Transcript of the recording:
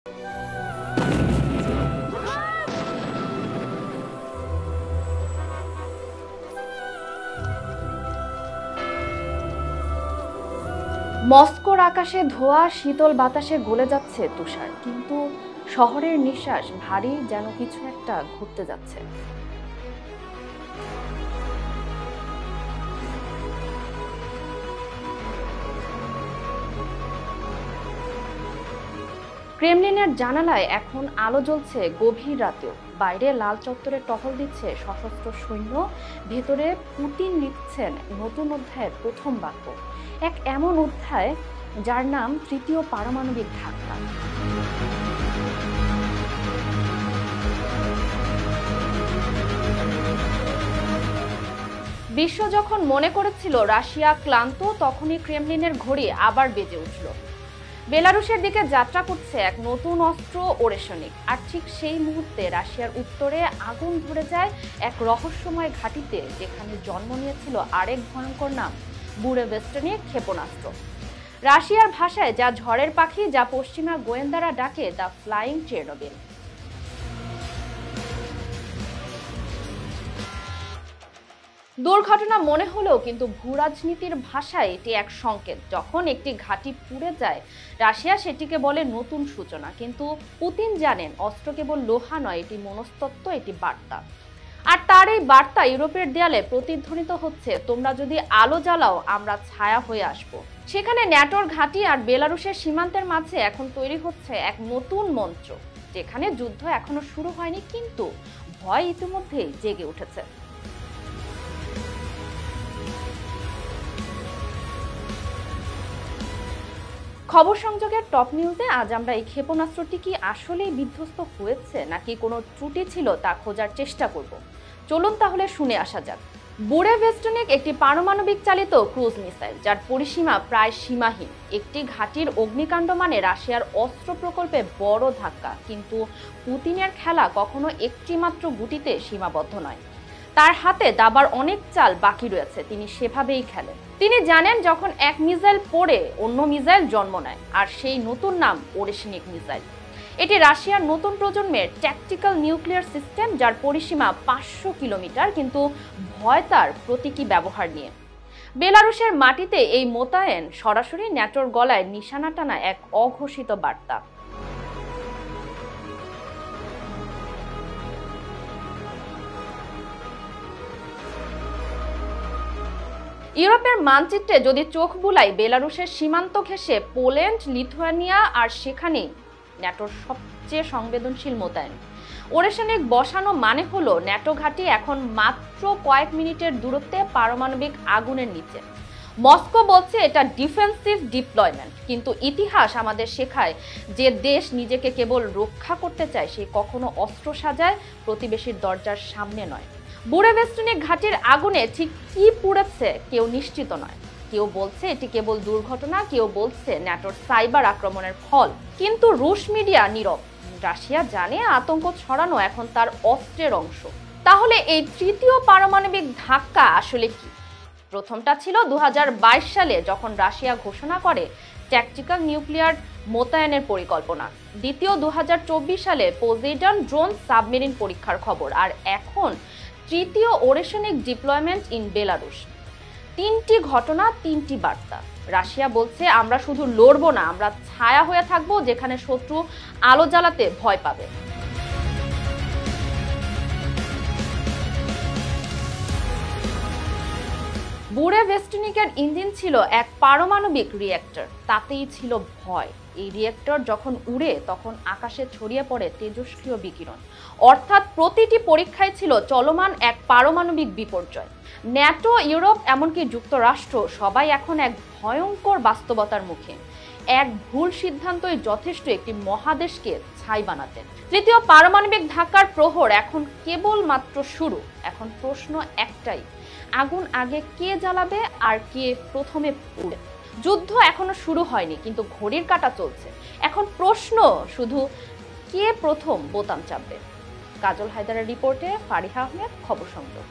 মস্কোর আকাশে ধোঁয়া, শীতল বাতাসে গলে যাচ্ছে তুষার, কিন্তু শহরের নিঃশ্বাস ভারী, যেন কিছু একটা ঘুরতে যাচ্ছে। ক্রেমলিনের জানালায় এখন আলো জ্বলছে গভীর রাতেও। বাইরে লাল চত্বরে টহল দিচ্ছে সশস্ত্র সৈন্য, ভেতরে পুতিন লিখছেন নতুন অধ্যায়ের প্রথম বাক্য, এক এমন অধ্যায় যার নাম তৃতীয় পারমাণবিক ধাক্কা। বিশ্ব যখন মনে করেছিল রাশিয়া ক্লান্ত, তখনই ক্রেমলিনের ঘড়ি আবার বেজে উঠল। বেলারুশের দিকে যাত্রা করছে এক নতুন অস্ত্র, ওরেশনিক। আর ঠিক সেই মুহূর্তে রাশিয়ার উত্তরে আগুন ধরে যায় এক রহস্যময় ঘাঁটিতে, যেখানে জন্ম নিয়েছিল আরেক ভয়ঙ্কর নাম, বুরেভেস্টনিক ক্ষেপণাস্ত্র। রাশিয়ার ভাষায় যা ঝড়ের পাখি, যা পশ্চিমা গোয়েন্দারা ডাকে দ্য ফ্লাইং চেরনোবিল। দুর্ঘটনা মনে হলেও কিন্তু ভূরাজনীতির ভাষায় এটি এক সংকেত। যখন একটি ঘাঁটি পুড়ে যায়, রাশিয়া সেটিকে বলে নতুন সূচনা। কিন্তু পুতিন জানেন অস্ত্র কেবল লোহা নয়, এটি মনস্তত্ত্ব, এটি বার্তা। আর তার এই বার্তা ইউরোপের দেয়ালে প্রতিধ্বনিত হচ্ছে, তোমরা যদি আলো জ্বালাও, আমরা ছায়া হয়ে আসব। সেখানে ন্যাটোর ঘাঁটি আর বেলারুশের সীমান্তের মাঝে এখন তৈরি হচ্ছে এক নতুন মঞ্চ, যেখানে যুদ্ধ এখনো শুরু হয়নি, কিন্তু ভয় ইতিমধ্যেই জেগে উঠেছে। খবর সংযোগের টপ নিউজে আজ আমরা এই ক্ষেপণাস্ত্রটি কি আসলেই বিধ্বস্ত হয়েছে নাকি কোনো ত্রুটি ছিল তা খোঁজার চেষ্টা করব। চলুন তাহলে শুনে আসা যাক। বুরেভেস্টনিক একটি পারমাণবিক চালিত ক্রুজ মিসাইল, যার পরিসীমা প্রায় সীমাহীন। একটি ঘাঁটির অগ্নিকাণ্ড মানে রাশিয়ার অস্ত্র প্রকল্পে বড় ধাক্কা। কিন্তু পুতিনের খেলা কখনো একটি মাত্র গুটিতে সীমাবদ্ধ নয়। তার হাতে দাবার অনেক চাল বাকি রয়েছে, তিনি সেভাবেই খেলেন। তিনি জানেন যখন এক মিসাইল পড়ে অন্য মিসাইল জন্ম নেয়, আর সেই নতুন নাম ওরেশনিক মিসাইল। এটি রাশিয়ার নতুন প্রজন্মের ট্যাকটিক্যাল নিউক্লিয়ার সিস্টেম, যার পরিসীমা 500 কিলোমিটার, কিন্তু ভয় তার প্রতীকী ব্যবহার নিয়ে। বেলারুশের মাটিতে এই মোতায়েন সরাসরি ন্যাটোর গলায় নিশানা টানা এক অঘোষিত বার্তা। ইউরোপের মানচিত্রে যদি চোখ বুলাই, বেলারুশের সীমান্ত ঘেঁষে পোল্যান্ড, লিথুয়ানিয়া, আর সেখানেই ন্যাটোর সবচেয়ে সংবেদনশীল মোতায়েন। ওরেশনিক বসানো মানে হলো ন্যাটো ঘাঁটি এখন মাত্র কয়েক মিনিটের দূরত্বে পারমাণবিক আগুনের নিচে। মস্কো বলছে এটা ডিফেন্সিভ ডিপ্লয়মেন্ট, কিন্তু ইতিহাস আমাদের শেখায় যে দেশ নিজেকে কেবল রক্ষা করতে চায়, সে কখনো অস্ত্র সাজায় প্রতিবেশীর দরজার সামনে নয়। বুরেভেস্টনিক ঘাঁটির আগুনে ঠিক কি পুড়েছে কেউ নিশ্চিত নয়। কেউ বলছে এটি কেবল দুর্ঘটনা, কেউ বলছে ন্যাটোর সাইবার আক্রমণের ফল। কিন্তু রুশ মিডিয়া নীরব। রাশিয়া জানে আতঙ্ক ছড়ানো এখন তার অস্ত্রের অংশ। তাহলে এই তৃতীয় পারমাণবিক ধাক্কা আসলে কি? প্রথমটা ছিল 2022 সালে, যখন রাশিয়া ঘোষণা করে ট্যাকটিক্যাল নিউক্লিয়ার মোতায়েনের পরিকল্পনা। দ্বিতীয় 2024 সালে পোসেইডন ড্রোন সাবমেরিন পরীক্ষার খবর। আর এখন তৃতীয় ওরেশনিক ডিপ্লয়মেন্ট ইন বেলারুশ। তিনটি ঘটনা, তিনটি বার্তা। রাশিয়া বলছে আমরা শুধু লড়বো না, আমরা ছায়া হয়ে থাকবো, যেখানে শত্রু আলো জ্বালাতে ভয় পাবে। বুরেভেস্টনিকের ইঞ্জিন ছিল এক পারমাণবিক রিঅ্যাক্টর, তাতেই ছিল ভয়। এই রিঅ্যাক্টর যখন উড়ে, তখন আকাশে ছড়িয়ে পড়ে তেজস্ক্রিয় বিকিরণ। অর্থাৎ প্রতিটি পরীক্ষায় ছিল চলমান এক পারমাণবিক বিপর্যয়। ন্যাটো, ইউরোপ, এমনকি যুক্তরাষ্ট্র সবাই এখন এক ভয়ঙ্কর বাস্তবতার মুখে। এক ভুল সিদ্ধান্তই যথেষ্ট একটি মহাদেশকে ছাই বানাতে। তৃতীয় পারমাণবিক ধাক্কার প্রহর এখন কেবল মাত্র শুরু। এখন প্রশ্ন একটাই, আগুন আগে কে জ্বালাবে আর কে প্রথমে পুড়ে? যুদ্ধ এখনো শুরু হয়নি, কিন্তু ঘড়ির কাঁটা চলছে। এখন প্রশ্ন শুধু কে প্রথম বোতাম চাপবে। কাজল হায়দারের রিপোর্টে ফারিহা আহমেদ, খবর সংযোগ।